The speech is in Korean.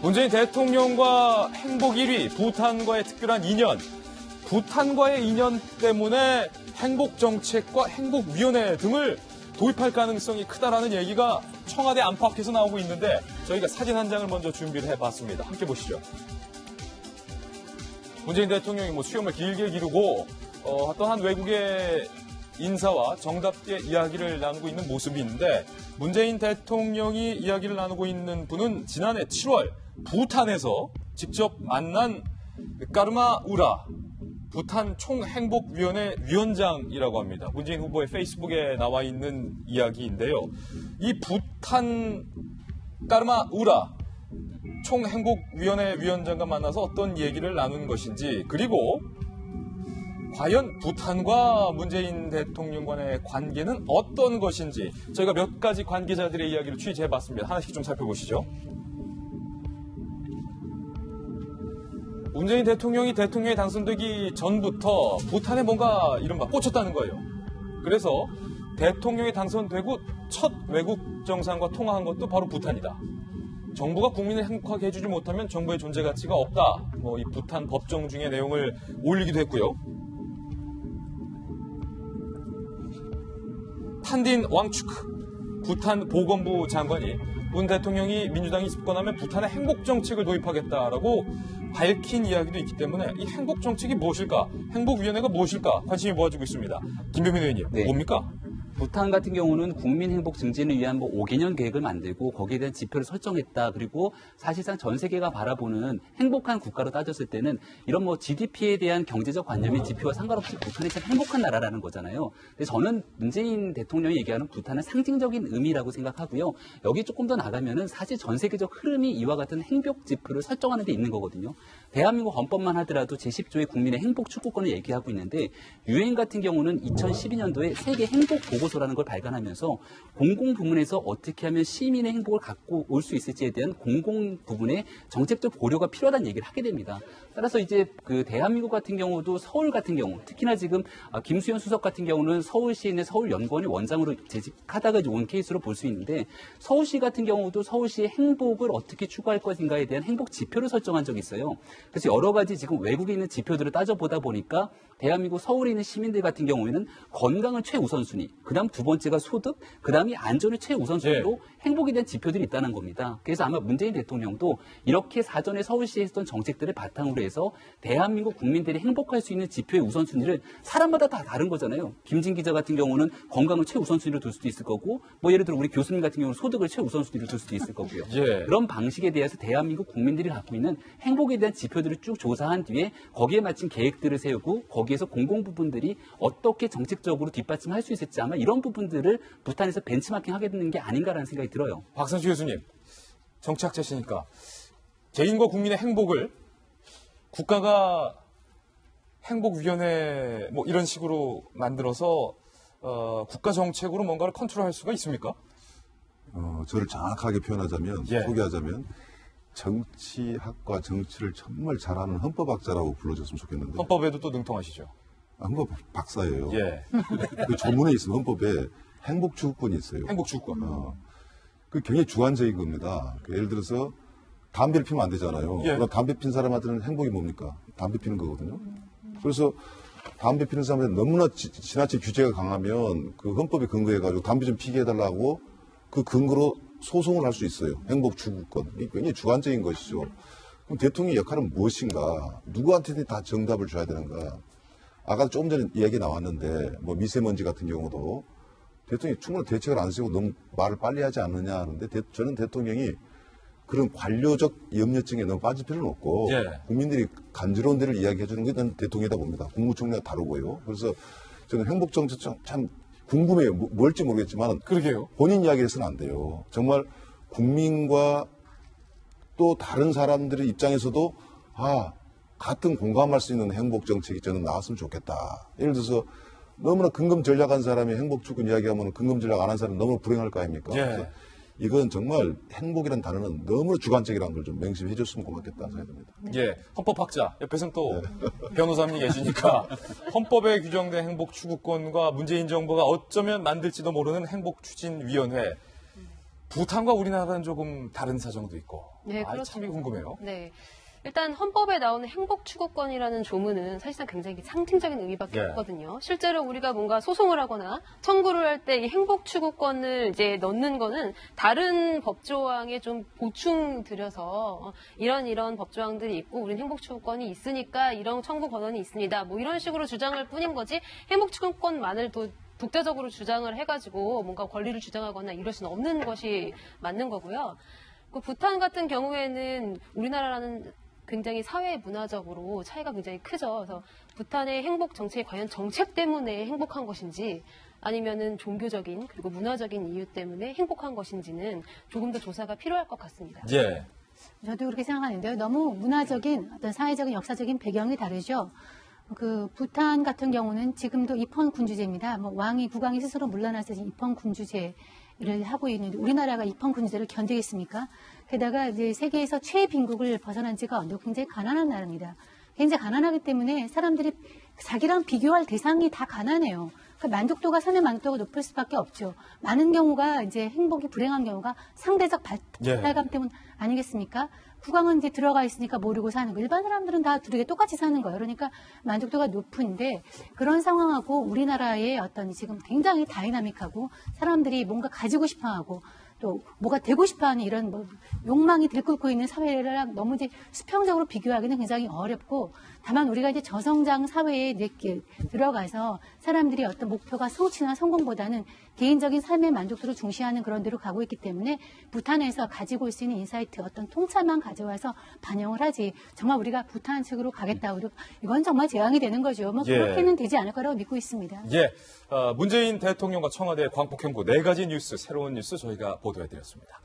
문재인 대통령과 행복 1위, 부탄과의 특별한 인연. 부탄과의 인연 때문에 행복정책과 행복위원회 등을 도입할 가능성이 크다라는 얘기가 청와대 안팎에서 나오고 있는데 저희가 사진 한 장을 먼저 준비를 해봤습니다. 함께 보시죠. 문재인 대통령이 수염을 길게 기르고 어떤 한 외국의 인사와 정답게 이야기를 나누고 있는 모습이 있는데 문재인 대통령이 이야기를 나누고 있는 분은 지난해 7월 부탄에서 직접 만난 까르마 우라 부탄 총행복위원회 위원장이라고 합니다. 문재인 후보의 페이스북에 나와 있는 이야기인데요. 이 부탄 까르마 우라 총행복위원회 위원장과 만나서 어떤 얘기를 나눈 것인지, 그리고 과연 부탄과 문재인 대통령 간의 관계는 어떤 것인지 저희가 몇 가지 관계자들의 이야기를 취재해봤습니다. 하나씩 좀 살펴보시죠. 문재인 대통령이 대통령에 당선되기 전부터 부탄에 뭔가 이른바 꽂혔다는 거예요. 그래서 대통령이 당선되고 첫 외국 정상과 통화한 것도 바로 부탄이다. 정부가 국민을 행복하게 해주지 못하면 정부의 존재 가치가 없다. 이 부탄 법정 중의 내용을 올리기도 했고요. 탄딘 왕추크 부탄 보건부 장관이 문 대통령이 민주당이 집권하면 부탄의 행복정책을 도입하겠다라고 밝힌 이야기도 있기 때문에 이 행복정책이 무엇일까? 행복위원회가 무엇일까? 관심이 모아지고 있습니다. 김병민 의원님, 네. 뭡니까? 부탄 같은 경우는 국민 행복 증진을 위한 5개년 계획을 만들고 거기에 대한 지표를 설정했다. 그리고 사실상 전 세계가 바라보는 행복한 국가로 따졌을 때는 이런 GDP에 대한 경제적 관념의 지표와 상관없이 부탄이 참 행복한 나라라는 거잖아요. 근데 저는 문재인 대통령이 얘기하는 부탄은 상징적인 의미라고 생각하고요. 여기 조금 더 나가면은 사실 전 세계적 흐름이 이와 같은 행복 지표를 설정하는 데 있는 거거든요. 대한민국 헌법만 하더라도 제10조의 국민의 행복 추구권을 얘기하고 있는데 유엔 같은 경우는 2012년도에 세계 행복 보고서라는 걸 발간하면서 공공 부문에서 어떻게 하면 시민의 행복을 갖고 올 수 있을지에 대한 공공 부분의 정책적 고려가 필요하다는 얘기를 하게 됩니다. 따라서 이제 대한민국 같은 경우도 서울 같은 경우, 특히나 지금 김수현 수석 같은 경우는 서울시에 있는 서울연구원의 원장으로 재직하다가 온 케이스로 볼 수 있는데 서울시 같은 경우도 서울시의 행복을 어떻게 추구할 것인가에 대한 행복 지표를 설정한 적이 있어요. 그래서 여러 가지 지금 외국에 있는 지표들을 따져보다 보니까 대한민국 서울에 있는 시민들 같은 경우에는 건강을 최우선순위, 그 다음 두 번째가 소득, 그 다음이 안전을 최우선순위로 행복에 대한 지표들이 있다는 겁니다. 그래서 아마 문재인 대통령도 이렇게 사전에 서울시에 했던 정책들을 바탕으로 해서 대한민국 국민들이 행복할 수 있는 지표의 우선순위를 사람마다 다 다른 거잖아요. 김진 기자 같은 경우는 건강을 최우선순위로 둘 수도 있을 거고, 예를 들어 우리 교수님 같은 경우는 소득을 최우선순위로 둘 수도 있을 거고요. 그런 방식에 대해서 대한민국 국민들이 갖고 있는 행복에 대한 지표들을 쭉 조사한 뒤에 거기에 맞춘 계획들을 세우고 거기에서 공공 부분들이 어떻게 정책적으로 뒷받침할 수 있을지 아마 이런 부분들을 부탄에서 벤치마킹 하게 되는 게 아닌가라는 생각이 들어요. 박상수 교수님, 정치학자시니까 개인과 국민의 행복을 국가가 행복위원회 이런 식으로 만들어서 국가 정책으로 뭔가를 컨트롤할 수가 있습니까? 저를 정확하게 표현하자면, 소개하자면 정치학과 정치를 정말 잘하는 헌법학자라고 불러줬으면 좋겠는데. 헌법에도 또 능통하시죠? 헌법 박사예요. 그 조문에 있으면 헌법에 행복추구권이 있어요. 행복추구권. 그 굉장히 주관적인 겁니다. 예를 들어서 담배를 피우면 안 되잖아요. 그럼 담배 핀 사람한테는 행복이 뭡니까? 담배 피는 거거든요. 그래서 담배 피는 사람한테 너무나 지나친 규제가 강하면 그 헌법에 근거해가지고 담배 좀 피게 해달라고 그 근거로 소송을 할 수 있어요. 행복추구권. 이게 굉장히 주관적인 것이죠. 그럼 대통령의 역할은 무엇인가? 누구한테든 다 정답을 줘야 되는가? 아까 조금 전에 이야기 나왔는데 미세먼지 같은 경우도 대통령이 충분히 대책을 안 세우고 너무 말을 빨리 하지 않느냐 하는데 저는 대통령이 그런 관료적 염려증에 너무 빠질 필요는 없고 국민들이 간지러운 데를 이야기해 주는 게 저는 대통령이다 봅니다. 국무총리가 다르고요. 그래서 저는 행복정책 참 궁금해요. 뭘지 모르겠지만 그러게요. 본인 이야기해서는 안 돼요. 정말 국민과 또 다른 사람들의 입장에서도 같은 공감할 수 있는 행복정책이 저는 나왔으면 좋겠다. 예를 들어서 너무나 근검 전략한 사람이 행복추구 이야기하면 근검 전략 안 한 사람은 너무 불행할 거 아닙니까? 그래서 이건 정말 행복이라는 단어는 너무 주관적이라는 걸 좀 명심해 줬으면 고맙겠다 생각합니다. 헌법학자 옆에서는 또 변호사님이 계시니까 헌법에 규정된 행복추구권과 문재인 정부가 어쩌면 만들지도 모르는 행복추진위원회, 부탄과 우리나라는 조금 다른 사정도 있고. 네, 참 그렇죠. 이게 궁금해요. 네. 일단 헌법에 나오는 행복추구권이라는 조문은 사실상 굉장히 상징적인 의미밖에 예. 없거든요. 실제로 우리가 뭔가 소송을 하거나 청구를 할 때 이 행복추구권을 이제 넣는 거는 다른 법조항에 좀 보충 들여서 이런 법조항들이 있고 우리는 행복추구권이 있으니까 이런 청구 권한이 있습니다. 뭐 이런 식으로 주장할 뿐인 거지 행복추구권만을 독자적으로 주장을 해가지고 뭔가 권리를 주장하거나 이럴 수는 없는 것이 맞는 거고요. 그 부탄 같은 경우에는 우리나라라는 굉장히 사회 문화적으로 차이가 굉장히 크죠. 그래서 부탄의 행복 정책이 과연 정책 때문에 행복한 것인지 아니면은 종교적인 그리고 문화적인 이유 때문에 행복한 것인지는 조금 더 조사가 필요할 것 같습니다. 예. 저도 그렇게 생각하는데요. 너무 문화적인 어떤 사회적인 역사적인 배경이 다르죠. 그 부탄 같은 경우는 지금도 입헌 군주제입니다. 뭐 왕이 국왕이 스스로 물러나서 입헌 군주제를 하고 있는데 우리나라가 입헌 군주제를 견디겠습니까? 게다가 이제 세계에서 최빈국을 벗어난 지가 언제 굉장히 가난한 나라입니다. 굉장히 가난하기 때문에 사람들이 자기랑 비교할 대상이 다 가난해요. 그러니까 만족도가 삶의 만족도가 높을 수밖에 없죠. 많은 경우가 이제 행복이 불행한 경우가 상대적 발달감 때문 아니겠습니까? 국왕은 이제 들어가 있으니까 모르고 사는 거. 일반 사람들은 다 두르게 똑같이 사는 거예요. 그러니까 만족도가 높은데 그런 상황하고 우리나라의 어떤 지금 굉장히 다이나믹하고 사람들이 뭔가 가지고 싶어하고 또 뭐가 되고 싶어하는 이런 뭐 욕망이 들끓고 있는 사회랑 너무 이제 수평적으로 비교하기는 굉장히 어렵고 다만 우리가 이제 저성장 사회에 이렇게 들어가서 사람들이 어떤 목표가 성취나 성공보다는 개인적인 삶의 만족도를 중시하는 그런 데로 가고 있기 때문에 부탄에서 가지고 올 수 있는 인사이트 어떤 통찰만 가져와서 반영을 하지 정말 우리가 부탄 측으로 가겠다 그리고 이건 정말 재앙이 되는 거죠. 뭐 예. 그렇게는 되지 않을 거라고 믿고 있습니다. 예. 문재인 대통령과 청와대 광폭 행보 4가지 뉴스, 새로운 뉴스 저희가 보도해드렸습니다.